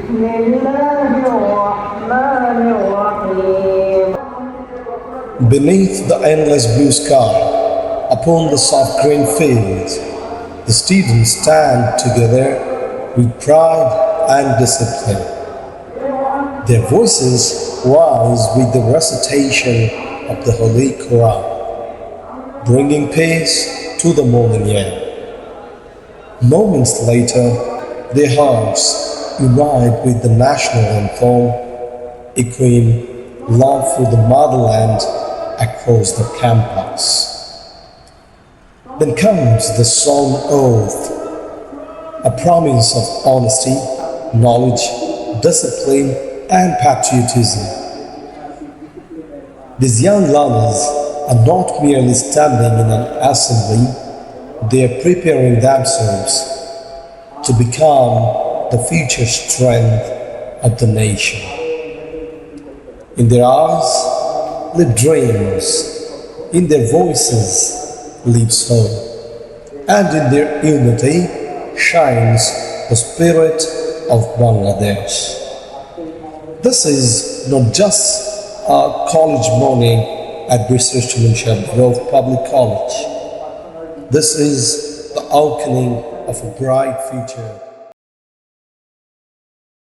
بسم الله الرحمن الرحيم. Beneath the endless blue sky, upon the soft green fields, the students stand together with pride and discipline. Their voices rise with the recitation of the Holy Quran, bringing peace to the morning air. Moments later, their hearts unite with the national anthem, echoing love for the motherland across the campus. Then comes the Solemn Oath, a promise of honesty, knowledge, discipline, and patriotism. These young learners are not merely standing in an assembly, they are preparing themselves to become the future strength of the nation. In their eyes live dreams, in their voices lives hope, and in their unity shines the spirit of Bangladesh. This is not just a college morning at Recitation Public College. This is the opening of a bright future.